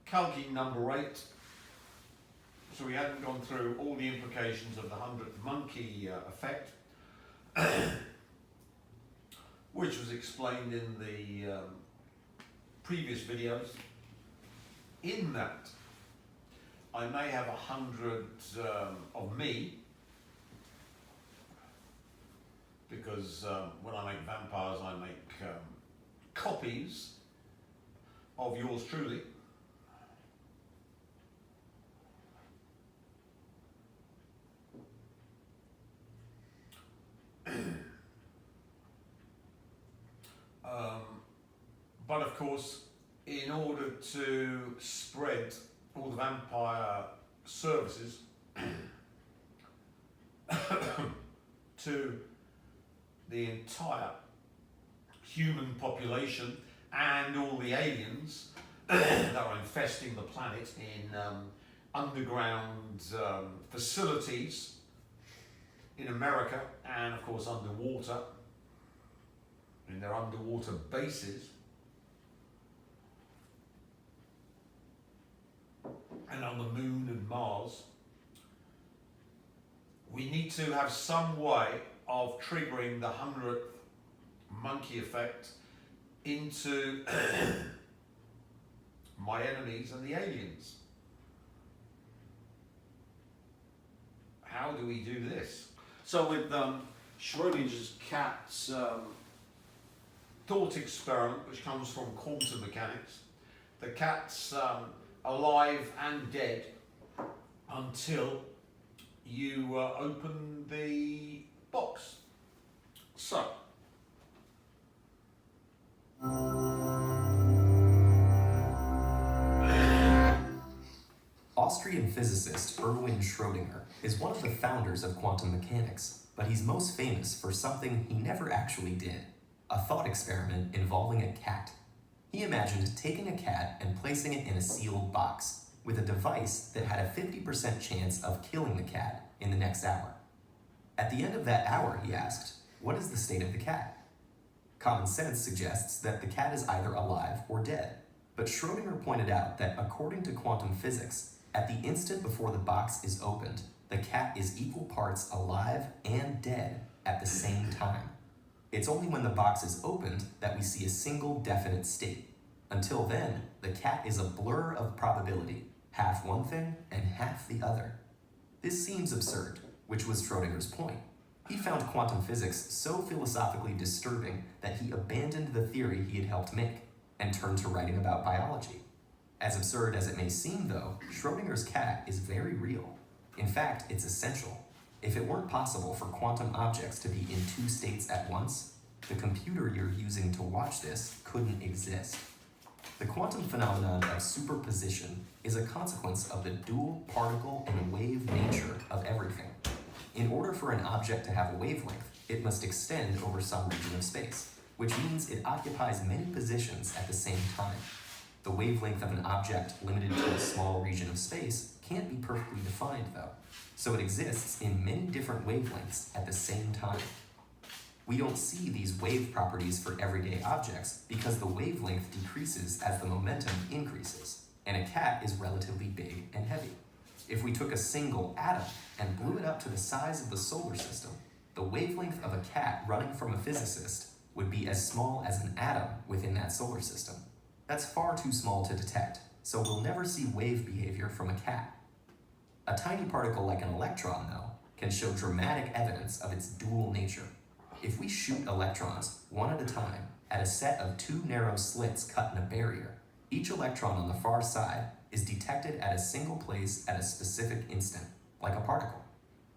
Kalki number 8. So we hadn't gone through all the implications of the 100th monkey effect, which was explained in the previous videos. In that, I may have 100 of me, because when I make vampires, I make copies of yours truly. But of course, in order to spread all the vampire services to the entire human population and all the aliens that are infesting the planet in underground facilities in America and of course underwater, in their underwater bases, and on the moon and Mars, we need to have some way of triggering the 100th monkey effect into my enemies and the aliens. How do we do this? So with Schrodinger's cat's thought experiment, which comes from quantum mechanics, the cat's alive and dead until you open the box. So, Austrian physicist Erwin Schrödinger is one of the founders of quantum mechanics, but he's most famous for something he never actually did, a thought experiment involving a cat. He imagined taking a cat and placing it in a sealed box with a device that had a 50% chance of killing the cat in the next hour. At the end of that hour, he asked, what is the state of the cat? Common sense suggests that the cat is either alive or dead, but Schrödinger pointed out that according to quantum physics, at the instant before the box is opened, the cat is equal parts alive and dead at the same time. It's only when the box is opened that we see a single definite state. Until then, the cat is a blur of probability, half one thing and half the other. This seems absurd, which was Schrödinger's point. He found quantum physics so philosophically disturbing that he abandoned the theory he had helped make and turned to writing about biology. As absurd as it may seem, though, Schrödinger's cat is very real. In fact, it's essential. If it weren't possible for quantum objects to be in two states at once, the computer you're using to watch this couldn't exist. The quantum phenomenon of superposition is a consequence of the dual particle and wave nature of everything. In order for an object to have a wavelength, it must extend over some region of space, which means it occupies many positions at the same time. The wavelength of an object limited to a small region of space can't be perfectly defined, though, so it exists in many different wavelengths at the same time. We don't see these wave properties for everyday objects because the wavelength decreases as the momentum increases, and a cat is relatively big and heavy. If we took a single atom and blew it up to the size of the solar system, the wavelength of a cat running from a physicist would be as small as an atom within that solar system. That's far too small to detect, so we'll never see wave behavior from a cat. A tiny particle like an electron, though, can show dramatic evidence of its dual nature. If we shoot electrons, one at a time, at a set of two narrow slits cut in a barrier, each electron on the far side is detected at a single place at a specific instant, like a particle.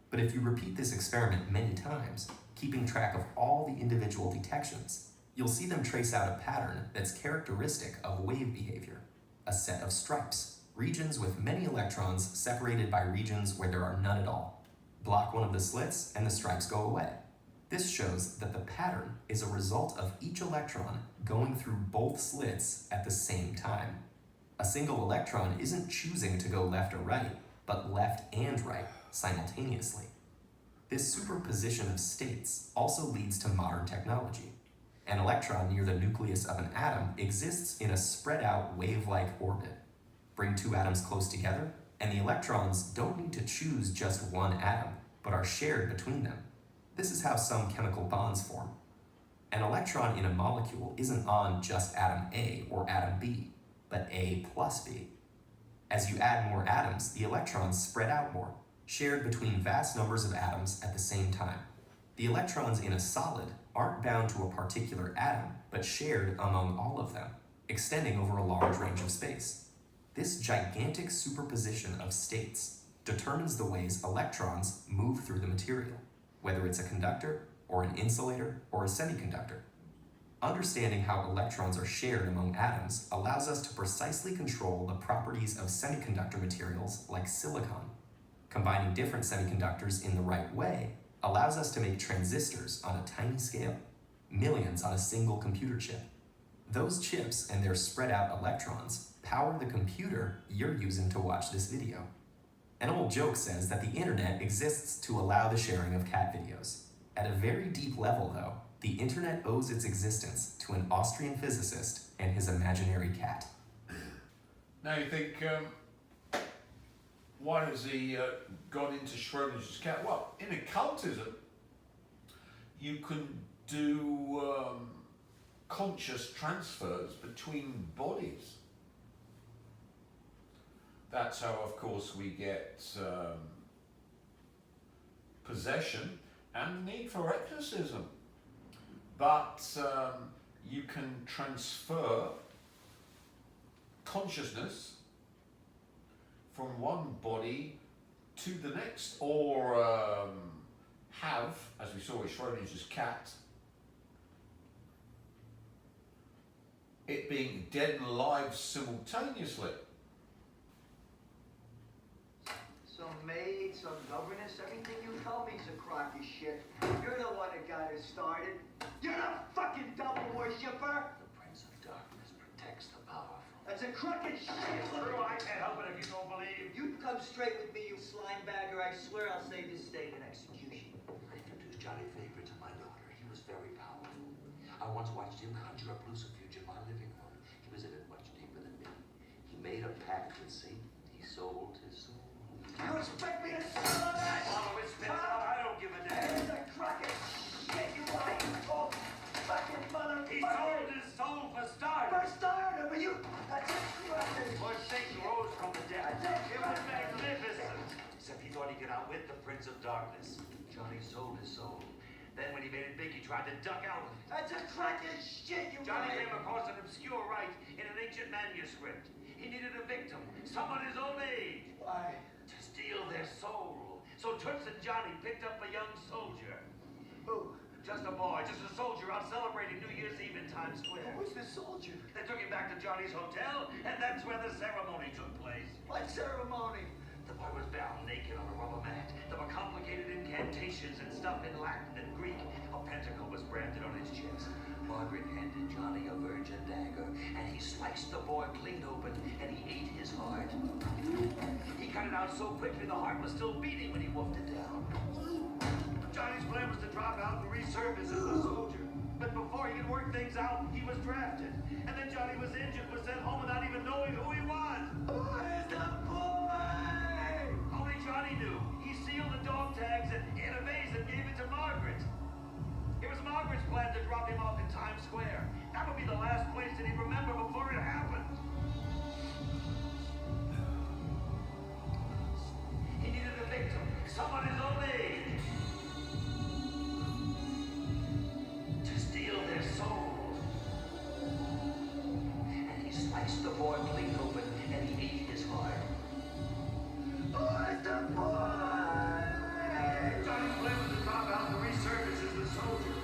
But if you repeat this experiment many times, keeping track of all the individual detections, you'll see them trace out a pattern that's characteristic of wave behavior, a set of stripes, regions with many electrons separated by regions where there are none at all. Block one of the slits and the stripes go away. This shows that the pattern is a result of each electron going through both slits at the same time. A single electron isn't choosing to go left or right, but left and right simultaneously. This superposition of states also leads to modern technology. An electron near the nucleus of an atom exists in a spread-out wave-like orbit. Bring two atoms close together, and the electrons don't need to choose just one atom, but are shared between them. This is how some chemical bonds form. An electron in a molecule isn't on just atom A or atom B, but A plus B. As you add more atoms, the electrons spread out more, shared between vast numbers of atoms at the same time. The electrons in a solid aren't bound to a particular atom, but shared among all of them, extending over a large range of space. This gigantic superposition of states determines the ways electrons move through the material, whether it's a conductor, or an insulator, or a semiconductor. Understanding how electrons are shared among atoms allows us to precisely control the properties of semiconductor materials like silicon. Combining different semiconductors in the right way allows us to make transistors on a tiny scale, millions on a single computer chip. Those chips and their spread out electrons power the computer you're using to watch this video. An old joke says that the internet exists to allow the sharing of cat videos. At a very deep level, though, the internet owes its existence to an Austrian physicist and his imaginary cat. Now you think, why has he gone into Schrodinger's cat? Well, in occultism, you can do conscious transfers between bodies. That's how, of course, we get possession and the need for exorcism. But you can transfer consciousness from one body to the next, or have, as we saw with Schrodinger's cat, it being dead and alive simultaneously. Some maid, some governess, everything you tell me is a crock of shit. You're the one that got it started. You're a fucking devil worshipper. The Prince of Darkness protects the powerful. That's a crock of shit. True, I can't help it if you don't believe. You come straight with me, you slime bagger. I swear I'll save this state an execution. I introduced Johnny Favorite to my daughter. He was very powerful. I once watched him conjure up Lucifuge in my living room. He was in it much deeper than me. He made a pact with Satan. He sold his soul. You expect me to swallow that? Swallow it, spit it out. I don't give a damn. It's a crock of shit, you lying old fucking motherfucker. He sold his soul for stardom. For starter, but you... That's a crock of For Satan rose from the dead. That's It was magnificent. Except he thought he'd get outwit the Prince of Darkness. Johnny sold his soul. Then when he made it big, he tried to duck out of it. That's a crock of shit, you Johnny lying... came across an obscure rite in an ancient manuscript. He needed a victim, someone his own age. Why? To steal their soul. So Toots and Johnny picked up a young soldier. Who? Just a boy, just a soldier out celebrating New Year's Eve in Times Square. Who's the soldier? They took him back to Johnny's hotel, and that's where the ceremony took place. What ceremony? The boy was bound naked on a rubber mat. There were complicated incantations and stuff in Latin and Greek. A pentacle was branded on his chest. Margaret handed Johnny a virgin dagger, and he sliced the boy clean open, and he ate his heart. He cut it out so quickly the heart was still beating when he wolfed it down. Johnny's plan was to drop out and resurface as a soldier. But before he could work things out, he was drafted. And then Johnny was injured, was sent home without even knowing who he was. Where's the boy? Only Johnny knew. He sealed the dog tags in a vase and gave it to Margaret. It was Margaret's plan to drop him off in Times Square. That would be the last place that he'd remember before it happened. He needed a victim, someone his own age, to steal their soul. And he sliced the boy clean open, and he ate his heart. Where's the boy? Johnny's plan was to drop out and resurface as the soldier.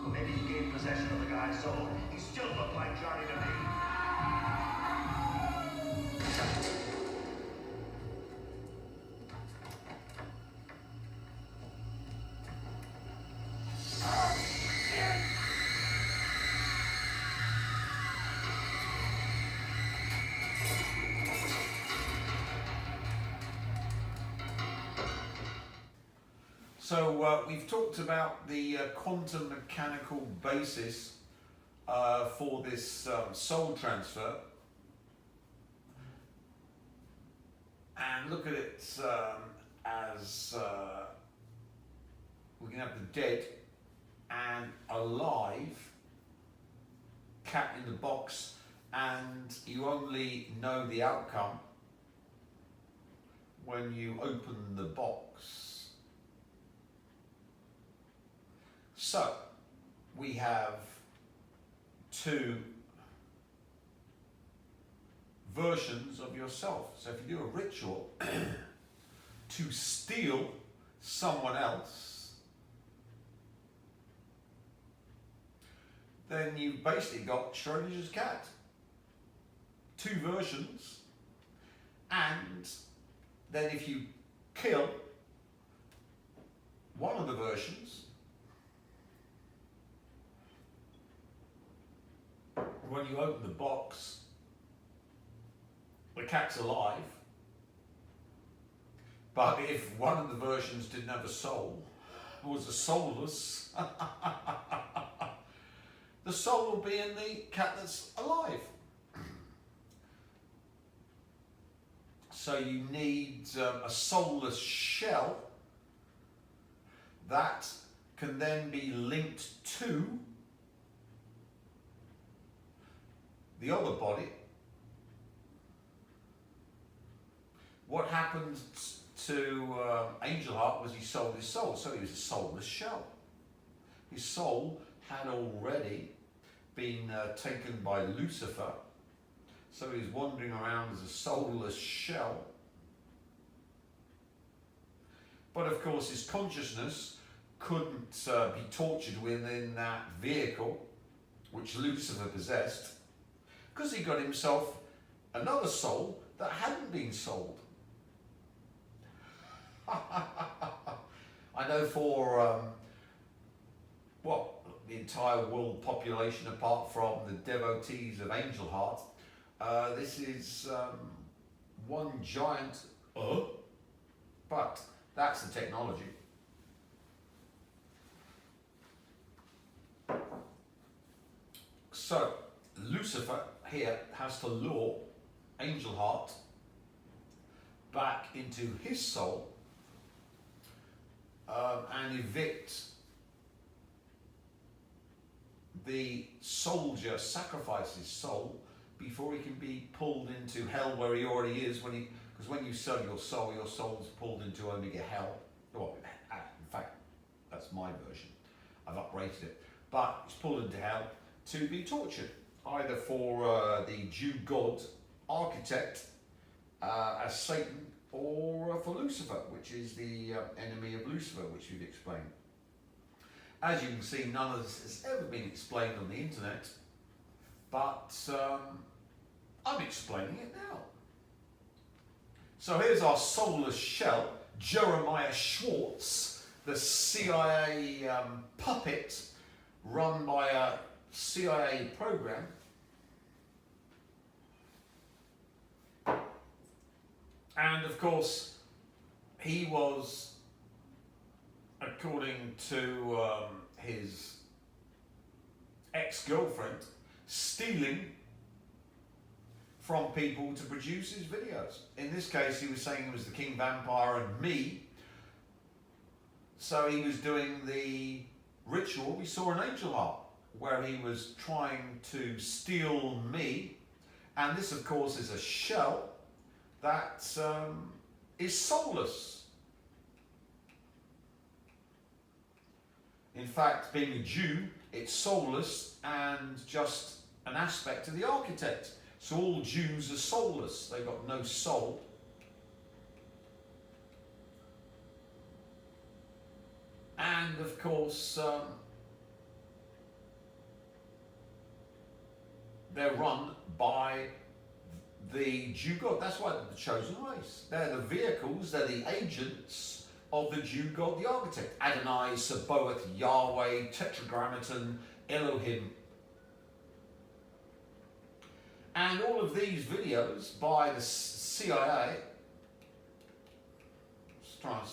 Well, maybe he gained possession of the guy's soul. He still looked like Johnny to me. So we've talked about the quantum mechanical basis for this soul transfer. and look at it as we can have the dead and alive cat in the box, and you only know the outcome when you open the box. So we have two versions of yourself. So if you do a ritual to steal someone else, then you've basically got Schrodinger's cat. Two versions, and then if you kill one of the versions, when you open the box, the cat's alive. But if one of the versions didn't have a soul, was a soulless, the soul will be in the cat that's alive. So you need a soulless shell that can then be linked to the other body. What happened to Angel Heart was he sold his soul, so he was a soulless shell. His soul had already been taken by Lucifer, so he was wandering around as a soulless shell. But of course his consciousness couldn't be tortured within that vehicle which Lucifer possessed, because he got himself another soul that hadn't been sold. I know for the entire world population, apart from the devotees of Angel Heart, this is one giant, but that's the technology. So Lucifer here has to lure Angel Heart back into his soul and evict the soldier, sacrifice his soul before he can be pulled into hell, where he already is. Because when you sell your soul's pulled into Omega hell. Well, in fact, that's my version. I've uprated it, but it's pulled into hell to be tortured, either for the Jew god architect as Satan, or for Lucifer, which is the enemy of Lucifer, which we've explained. As you can see, none of this has ever been explained on the internet, but I'm explaining it now. So here's our soulless shell, Jeremiah Schwartz, the CIA puppet run by a CIA program. And of course, he was, according to his ex-girlfriend, stealing from people to produce his videos. In this case, he was saying he was the King Vampire and me. So he was doing the ritual we saw in Angel Heart, where he was trying to steal me. And this, of course, is a shell that is soulless. In fact, being a Jew, it's soulless and just an aspect of the architect. So all Jews are soulless. They've got no soul. And of course, they're run by the Jew God. That's why they're the chosen race. They're the vehicles, they're the agents of the Jew God, the architect. Adonai, Sabaoth, Yahweh, Tetragrammaton, Elohim. And all of these videos by the CIA, let's try and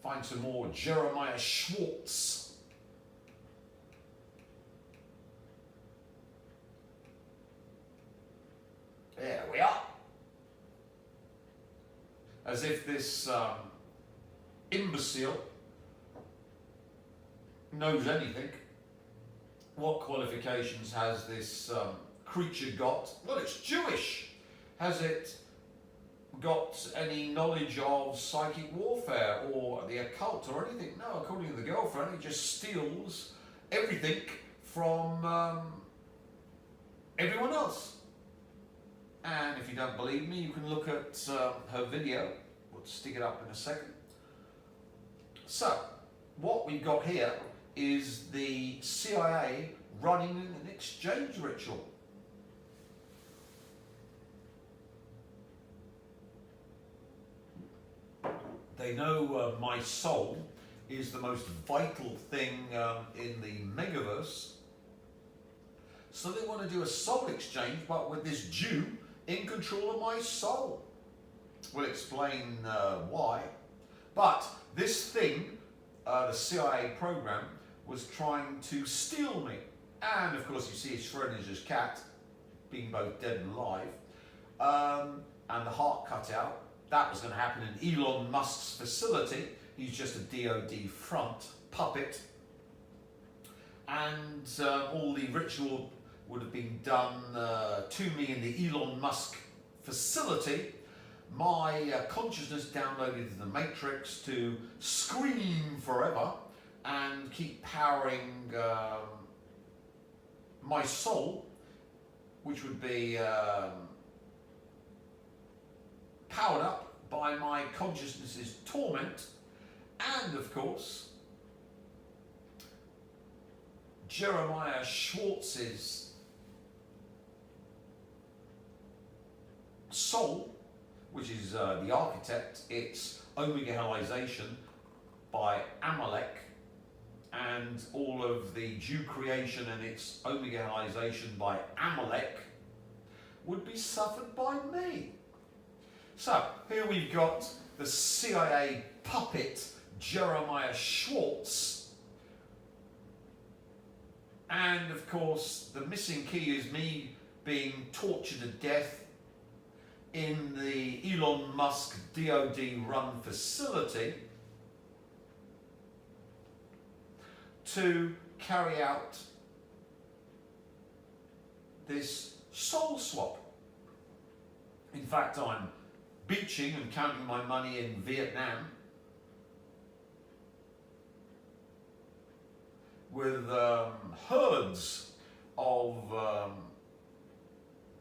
find some more Jeremiah Schwartz. There we are. as if this imbecile knows anything. What qualifications has this creature got? Well, it's Jewish. Has it got any knowledge of psychic warfare or the occult or anything? No, according to the girlfriend, he just steals everything from everyone else. And if you don't believe me, you can look at her video. We'll stick it up in a second. So, what we've got here is the CIA running an exchange ritual. They know my soul is the most vital thing in the megaverse. So they want to do a soul exchange, but with this Jew in control of my soul. We'll explain why. But this thing, the CIA program, was trying to steal me. And of course you see Schrodinger's cat, being both dead and alive, and the heart cut out. That was going to happen in Elon Musk's facility. He's just a DoD front puppet. And all the ritual would have been done to me in the Elon Musk facility. My consciousness downloaded to the Matrix to scream forever and keep powering my soul, which would be powered up by my consciousness's torment, and of course Jeremiah Schwartz's soul, which is the architect, its omega-helization by Amalek, and all of the Jew creation and its omega-helization by Amalek would be suffered by me. So here we've got the CIA puppet Jeremiah Schwartz, and of course the missing key is me being tortured to death in the Elon Musk DoD run facility to carry out this soul swap. In fact, I'm beaching and counting my money in Vietnam with herds of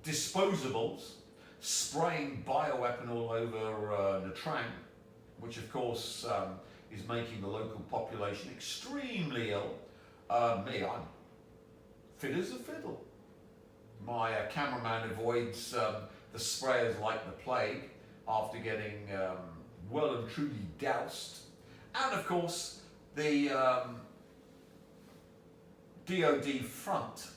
disposables, spraying bioweapon all over Nha Trang, which of course is making the local population extremely ill. Me, I'm fit as a fiddle. My cameraman avoids the sprayers like the plague after getting well and truly doused. And of course, the DoD front,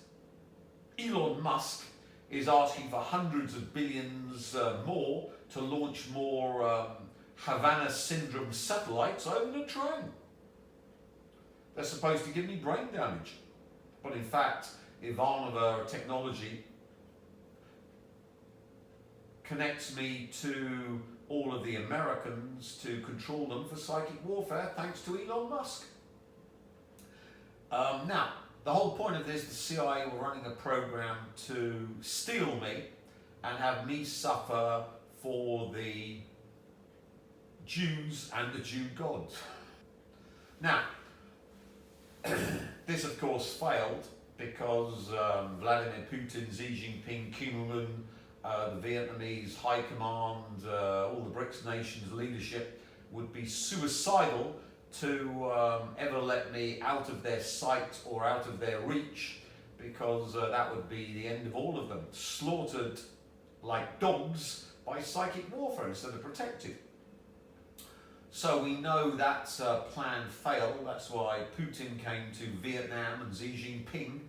Elon Musk, is asking for hundreds of billions more to launch more Havana syndrome satellites over the train. They're supposed to give me brain damage. But in fact, Ivanova technology connects me to all of the Americans to control them for psychic warfare, thanks to Elon Musk. Now, the whole point of this, the CIA were running a program to steal me and have me suffer for the Jews and the Jew gods. Now, this of course failed because Vladimir Putin, Xi Jinping, Kim Jong-un, the Vietnamese High Command, all the BRICS nations leadership would be suicidal to ever let me out of their sight or out of their reach, because that would be the end of all of them, slaughtered like dogs by psychic warfare instead of protected. So we know that plan failed. That's why Putin came to Vietnam and Xi Jinping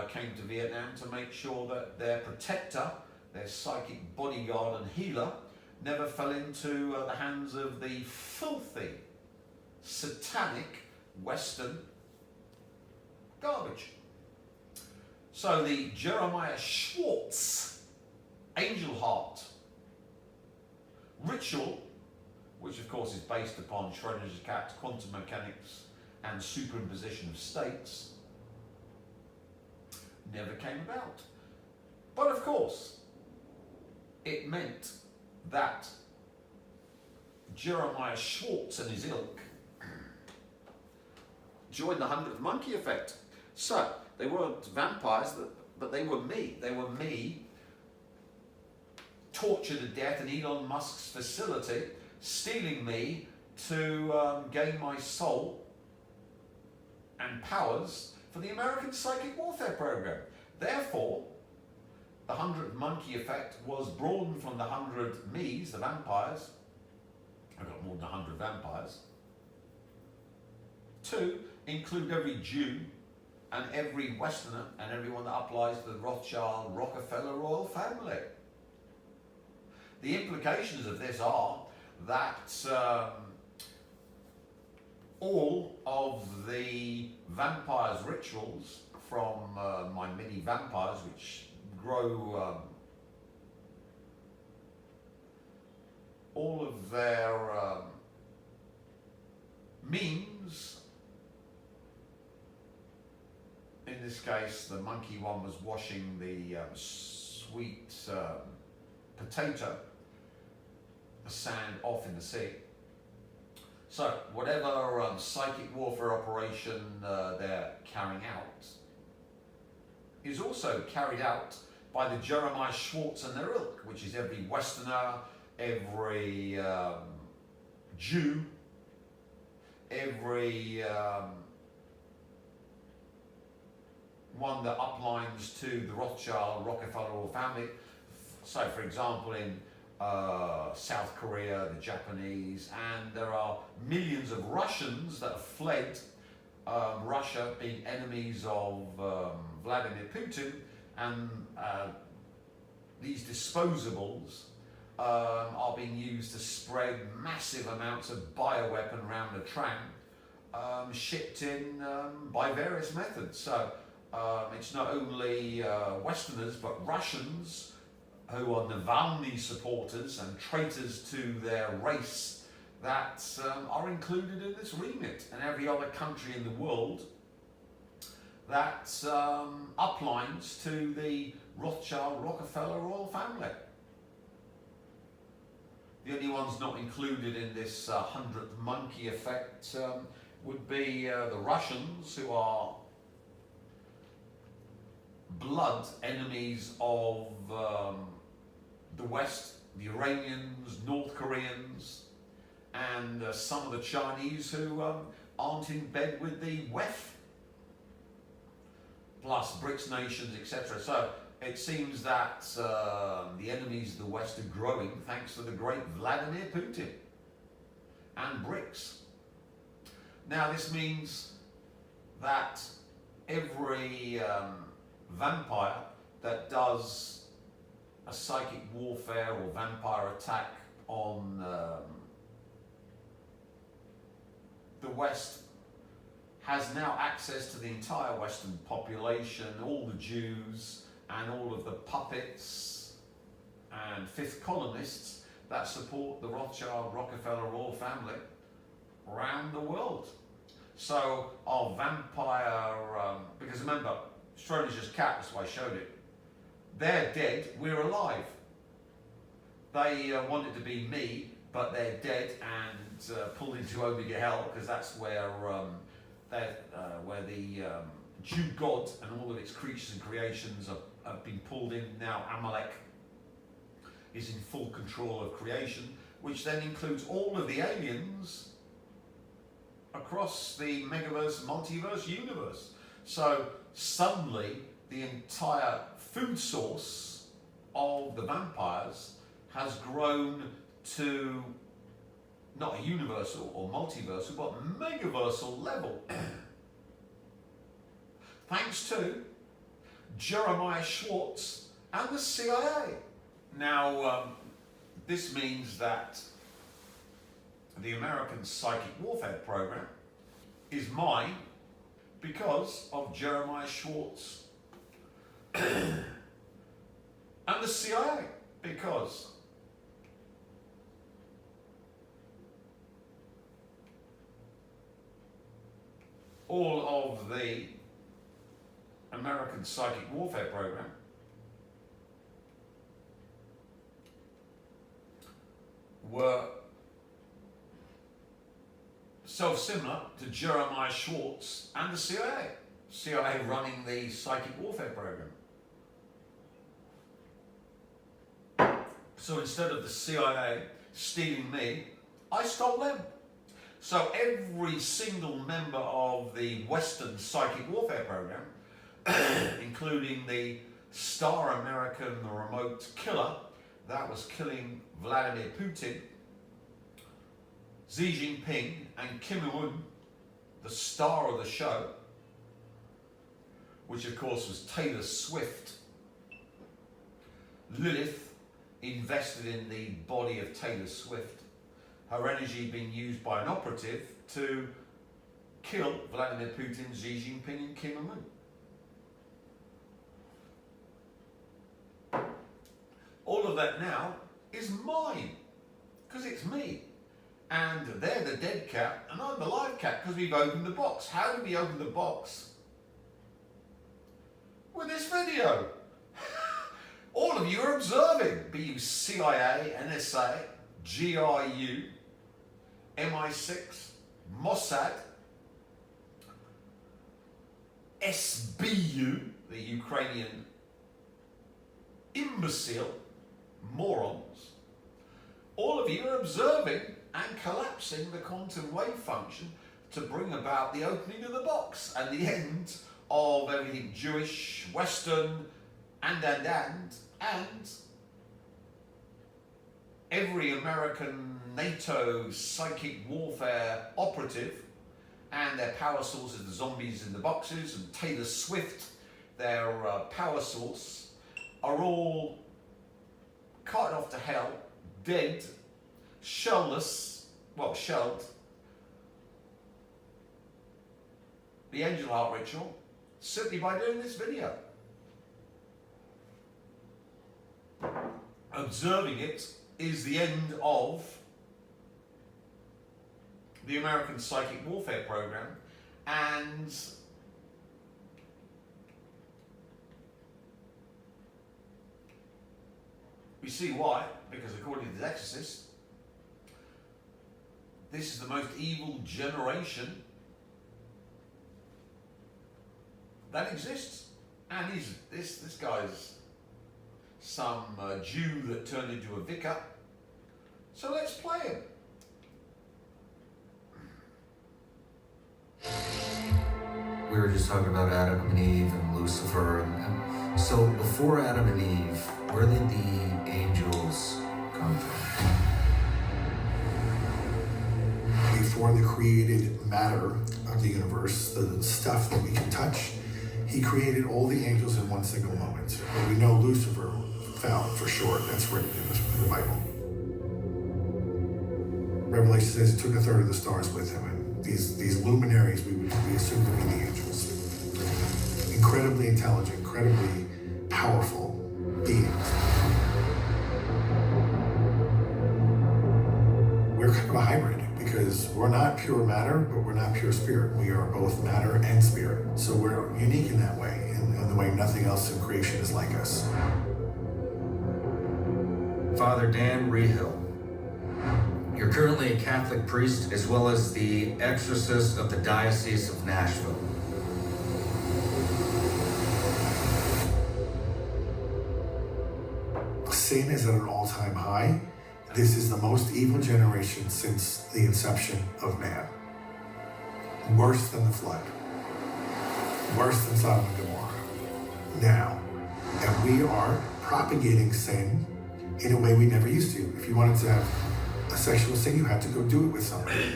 came to Vietnam to make sure that their protector, their psychic bodyguard and healer, never fell into the hands of the filthy, satanic Western garbage. So the Jeremiah Schwartz angel heart ritual which of course is based upon Schrodinger's cat, quantum mechanics, and superimposition of states, never came about. But of course, it meant that Jeremiah Schwartz and his ilk joined the 100th Monkey Effect. So, they weren't vampires, but they were me. They were me, tortured to death in Elon Musk's facility, stealing me to gain my soul and powers for the American Psychic Warfare Program. Therefore, the 100th Monkey Effect was born from the 100 me's, the vampires. I've got more than 100 vampires. To include every Jew and every Westerner and everyone that applies to the Rothschild, Rockefeller royal family. The implications of this are that all of the vampires' rituals from my mini vampires, which grow all of their memes. In this case, the monkey one was washing the sweet potato, the sand off in the sea. So whatever psychic warfare operation they're carrying out is also carried out by the Jeremiah Schwartz and their ilk, which is every Westerner, every Jew, every one that uplines to the Rothschild, Rockefeller royal family. So, for example, in South Korea, the Japanese, and there are millions of Russians that have fled Russia, being enemies of Vladimir Putin, and these disposables are being used to spread massive amounts of bioweapon around a tram, shipped in by various methods. So it's not only Westerners, but Russians who are Navalny supporters and traitors to their race that are included in this remit, and every other country in the world that uplines to the Rothschild, Rockefeller royal family. The only ones not included in this 100th Monkey Effect would be the Russians, who are blood enemies of the West, the Iranians, North Koreans, and some of the Chinese who aren't in bed with the WEF, plus BRICS nations, etc. So it seems that the enemies of the West are growing thanks to the great Vladimir Putin and BRICS. Now this means that every vampire that does a psychic warfare or vampire attack on the West has now access to the entire Western population, all the Jews and all of the puppets and fifth columnists that support the Rothschild, Rockefeller royal family around the world. So our vampire, because remember, Schrodinger's cat, that's why I showed it, they're dead, we're alive. They want it to be me, but they're dead and pulled into Omega Hell, because that's where the Jew God and all of its creatures and creations have been pulled in. Now Amalek is in full control of creation, which then includes all of the aliens across the megaverse, multiverse universe. So suddenly the entire food source of the vampires has grown to not a universal or multiversal, but megaversal level. Thanks to Jeremiah Schwartz and the CIA. Now, this means that the American Psychic Warfare Program is mine because of Jeremiah Schwartz and the CIA, because all of the American psychic warfare program were self-similar to Jeremiah Schwartz and the CIA. CIA running the psychic warfare program. So instead of the CIA stealing me, I stole them. So every single member of the Western psychic warfare program, including the star American remote killer that was killing Vladimir Putin, Xi Jinping and Kim Jong-un, the star of the show, which of course was Taylor Swift. Lilith invested in the body of Taylor Swift, her energy being used by an operative to kill Vladimir Putin, Xi Jinping and Kim Jong-un. All of that now is mine, because it's me. And they're the dead cat, and I'm the live cat, because we've opened the box. How did we open the box? With this video. All of you are observing, be you CIA, NSA, GRU, MI6, Mossad, SBU, the Ukrainian imbecile morons. All of you are observing and collapsing the quantum wave function to bring about the opening of the box and the end of everything Jewish, Western, and every American NATO psychic warfare operative and their power sources, the zombies in the boxes, and Taylor Swift, their power source, are all carted off to hell, dead, shellless, well, shelled. The angel heart ritual, simply by doing this video. Observing it is the end of the American psychic warfare program, and we see why, because according to The Exorcist, this is the most evil generation that exists. And this guy's some Jew that turned into a vicar. So let's play him. We were just talking about Adam and Eve and Lucifer. And so before Adam and Eve, where did the angels come from? Before the created matter of the universe, the stuff that we can touch, he created all the angels in one single moment. But we know Lucifer fell for sure. That's written in the Bible. Revelation says he took a third of the stars with him, and these luminaries we assume to be the angels. Incredibly intelligent, incredibly powerful beings. We're kind of a hybrid because we're not pure matter, but we're not pure spirit. We are both matter and spirit. So we're unique in that way, in the way nothing else in creation is like us. Father Dan Rehill, you're currently a Catholic priest as well as the exorcist of the Diocese of Nashville. Sin is at an all-time high. This is the most evil generation since the inception of man. Worse than the flood. Worse than Sodom and Gomorrah. Now, and we are propagating sin in a way we never used to. If you wanted to have a sexual sin, you had to go do it with somebody.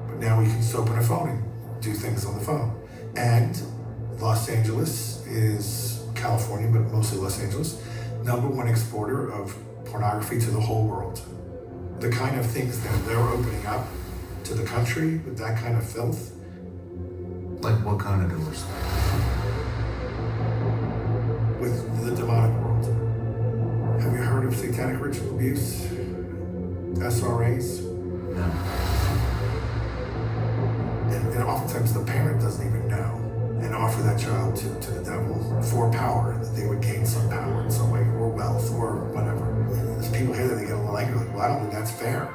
But now we can just open a phone and do things on the phone. And Los Angeles is California, but mostly Los Angeles, #1 exporter of pornography to the whole world. The kind of things that they're opening up to the country with that kind of filth. Like what kind of doors? With the demonic world. Have you heard of satanic ritual abuse? SRAs? No. And oftentimes the parent doesn't even know and offer that child to the devil for power, that they would gain some power in some way, or wealth, or whatever. There's people here that they get a little angry, like, well, I don't think that's fair.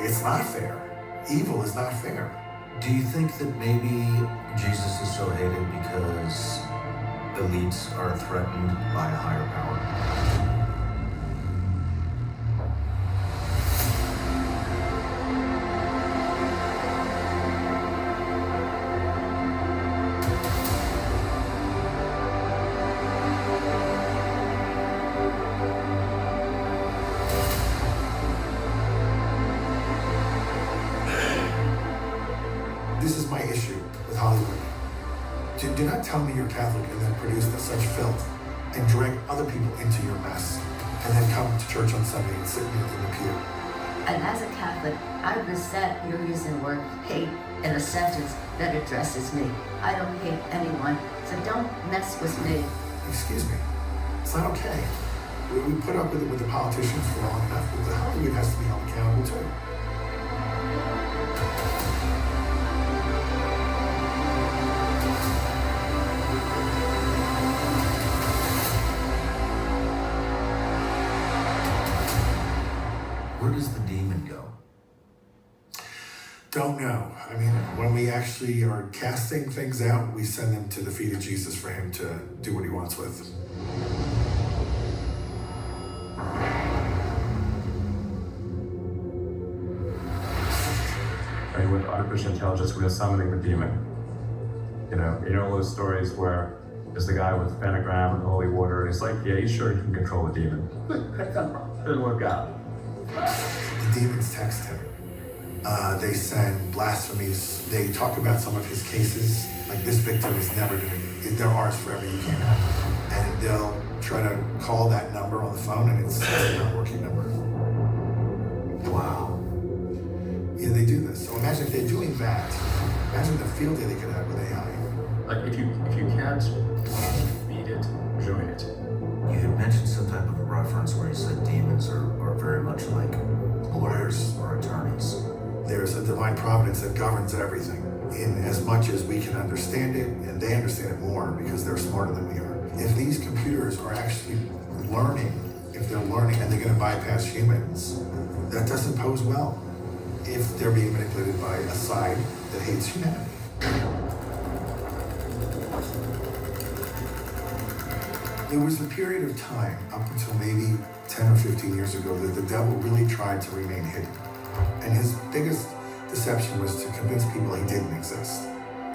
It's not fair. Evil is not fair. Do you think that maybe Jesus is so hated because elites are threatened by a higher power? This is my issue with Hollywood. Do not tell me you're Catholic and then produce such filth and drag other people into your mess and then come to church on Sunday and sit in the pew. And as a Catholic, I resent your using the word hate in a sentence that addresses me. I don't hate anyone, so don't mess with me. Excuse me. It's not okay. We put up with it with the politicians for long enough, but the Hollywood has to be held accountable too. Where does the demon go? Don't know. I mean, when we actually are casting things out, we send them to the feet of Jesus for him to do what he wants with. I mean, with artificial intelligence, we are summoning the demon. You know those stories where there's the guy with pentagram and holy water, and he's like, yeah, he's sure he can control the demon. Didn't work out. The demons text him. They send blasphemies. They talk about some of his cases. Like, this victim is never going to, there are forever, you can't have it. And they'll try to call that number on the phone, and it's not a working number. Wow. Yeah, they do this. So imagine if they're doing that. Imagine the field day they could have with AI. Like, if you can't beat it, join it. You had mentioned some type of a reference where you said demons are very much like lawyers or attorneys. There's a divine providence that governs everything in as much as we can understand it, and they understand it more because they're smarter than we are. If these computers are actually learning, if they're learning and they're going to bypass humans, that doesn't pose well if they're being manipulated by a side that hates humanity. There was a period of time, up until maybe 10 or 15 years ago, that the devil really tried to remain hidden. And his biggest deception was to convince people he didn't exist.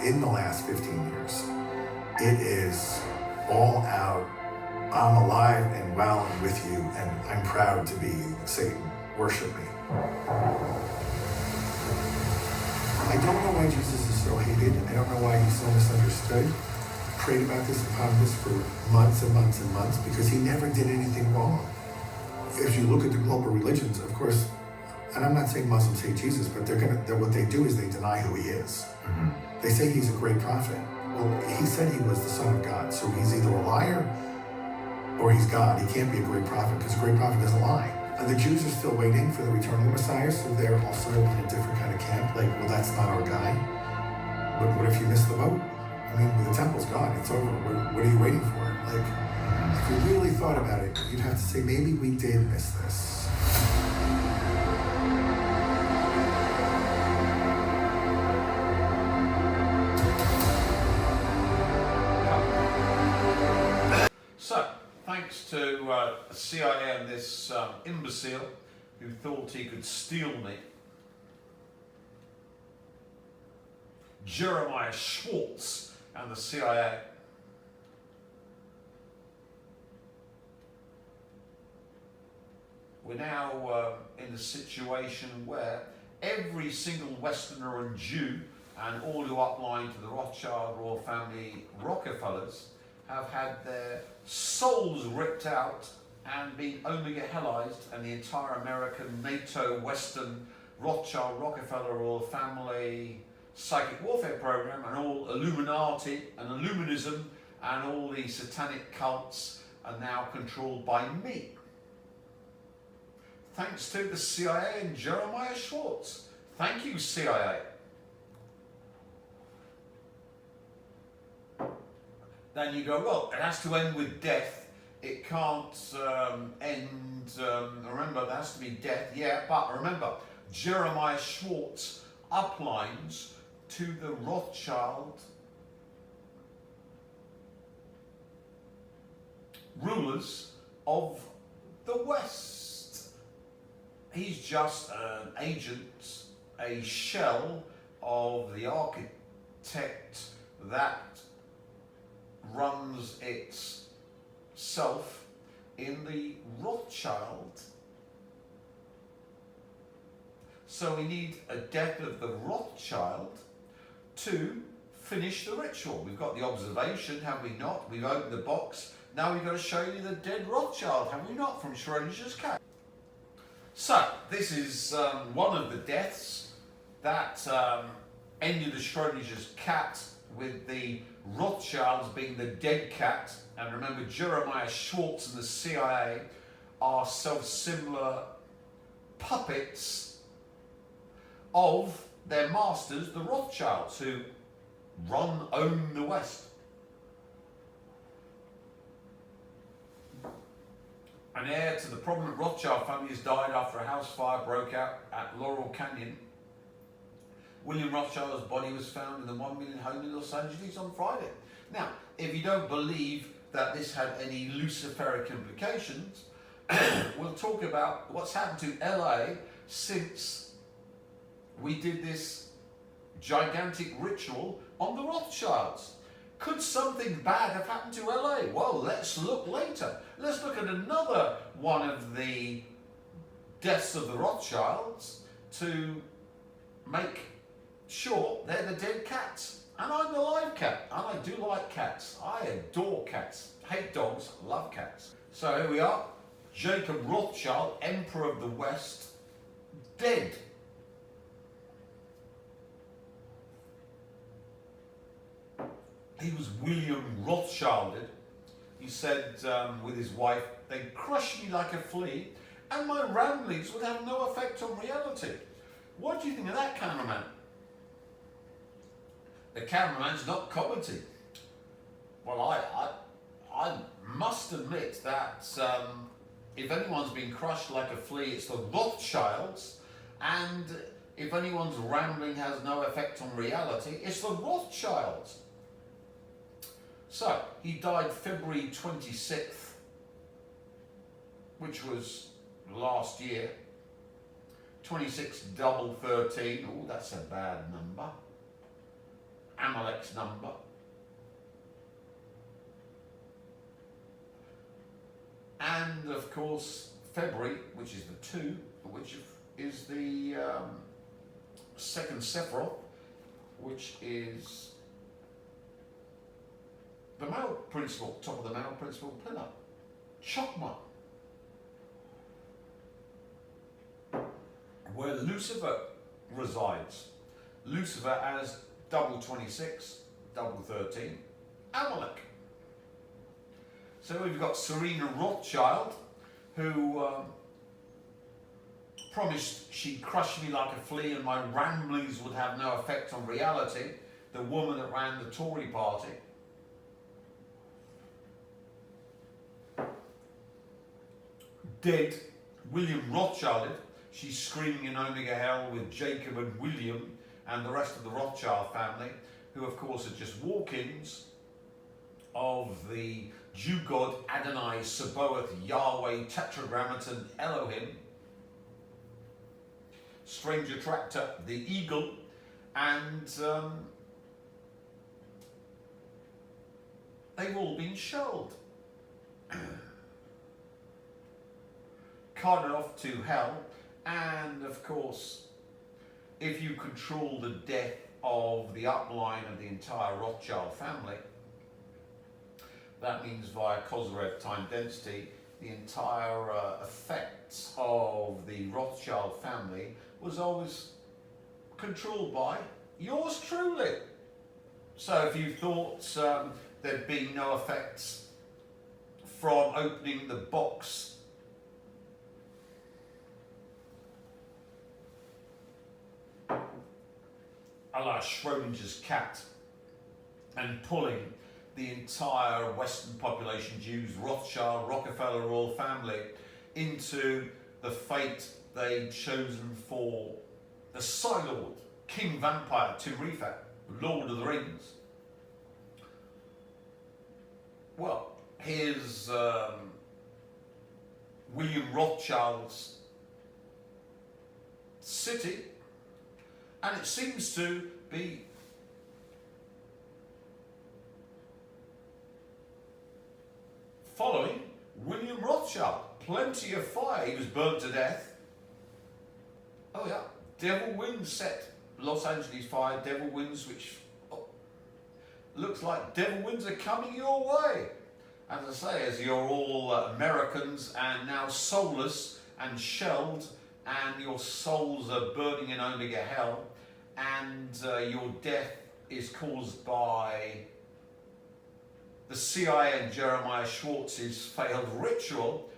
In the last 15 years, it is all out, I'm alive and well and with you, and I'm proud to be Satan. Worship me. I don't know why Jesus is so hated. I don't know why he's so misunderstood. Prayed about this and pondered this for months and months and months because he never did anything wrong. If you look at the global religions, of course, and I'm not saying Muslims hate Jesus, but what they do is they deny who he is. Mm-hmm. They say he's a great prophet. Well, he said he was the Son of God, so he's either a liar or he's God. He can't be a great prophet because a great prophet doesn't lie. And the Jews are still waiting for the return of the Messiah, so they're also in a different kind of camp. Like, well, that's not our guy. But what if you miss the boat? I mean, the temple's gone. It's over. What are you waiting for? Like, if you really thought about it, you'd have to say, maybe we did miss this. So, thanks to C.I.A. and this imbecile who thought he could steal me, Jeremiah Schwartz and the C.I.A. We're now in a situation where every single Westerner and Jew and all who upline to the Rothschild royal family Rockefellers have had their souls ripped out and been Omega Hellized, and the entire American, NATO, Western, Rothschild, Rockefeller royal family psychic warfare program, and all Illuminati and Illuminism and all the satanic cults are now controlled by me. Thanks to the CIA and Jeremiah Schwartz. Thank you, CIA. then you go, well, it has to end with death. It can't end, remember, there has to be death. Yeah, but remember, Jeremiah Schwartz uplines to the Rothschild rulers of the West. He's just an agent, a shell of the architect that runs itself in the Rothschild. So we need a death of the Rothschild to finish the ritual. We've got the observation, have we not? We've opened the box. Now we've got to show you the dead Rothschild, have we not, from Schrodinger's cat? So, this is one of the deaths that ended the Schrodinger's cat, with the Rothschilds being the dead cat. And remember, Jeremiah Schwartz and the CIA are self-similar puppets of their masters, the Rothschilds, who own the West. An heir to the prominent Rothschild family has died after a house fire broke out at Laurel Canyon. William Rothschild's body was found in the 1 million home in Los Angeles on Friday. Now, if you don't believe that this had any Luciferic implications, we'll talk about what's happened to LA since we did this gigantic ritual on the Rothschilds. Could something bad have happened to LA? Well, let's look later. Let's look at another one of the deaths of the Rothschilds to make sure they're the dead cats. And I'm the live cat, and I do like cats. I adore cats. Hate dogs, love cats. So here we are. Jacob Rothschild, Emperor of the West, dead. He was William Rothschilded. He said with his wife, they'd crush me like a flea and my ramblings would have no effect on reality. What do you think of that, cameraman? The cameraman's not commenting. Well, I must admit that if anyone's been crushed like a flea, it's the Rothschilds, and if anyone's rambling has no effect on reality, it's the Rothschilds. So, he died February 26th, which was last year. 26-13, oh, that's a bad number. Amalek's number. And of course, February, which is the 2, which is the second Sephiroth, which is the male principal, top of the male principal pillar, Chokmah, where Lucifer resides. Lucifer as double 26, double 13, Amalek. So we've got Serena Rothschild, who promised she'd crush me like a flea and my ramblings would have no effect on reality, the woman that ran the Tory party. Dead, William Rothschild. She's screaming in Omega Hell with Jacob and William and the rest of the Rothschild family, who of course are just walk-ins of the Jew God Adonai, Sabaoth, Yahweh, Tetragrammaton, Elohim, Strange Attractor, the Eagle, and they've all been shelled. Carted off to hell, and of course, if you control the death of the upline of the entire Rothschild family, that means via Kozyrev time density, the entire effects of the Rothschild family was always controlled by yours truly. So if you thought there'd be no effects from opening the box a la Schrodinger's cat and pulling the entire Western population, Jews, Rothschild, Rockefeller royal family, into the fate they'd chosen for the Psylord, King Vampire, Tim Refat, Lord of the Rings. Well, here's William Rothschild's city, and it seems to be following William Rothschild. Plenty of fire. He was burnt to death. Oh yeah, Devil Winds set Los Angeles fire. Devil Winds, which looks like devil winds are coming your way. As I say, as you're all Americans and now soulless and shelled, and your souls are burning in Omega Hell, and your death is caused by the C.I.A. and Jeremiah Schwartz's failed ritual,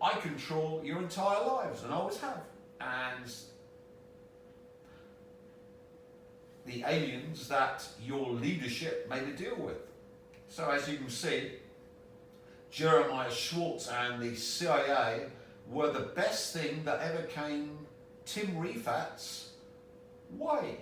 I control your entire lives, and always have. And the aliens that your leadership made a deal with. So as you can see, Jeremiah Schwartz and the CIA were the best thing that ever came Tim Refat's way.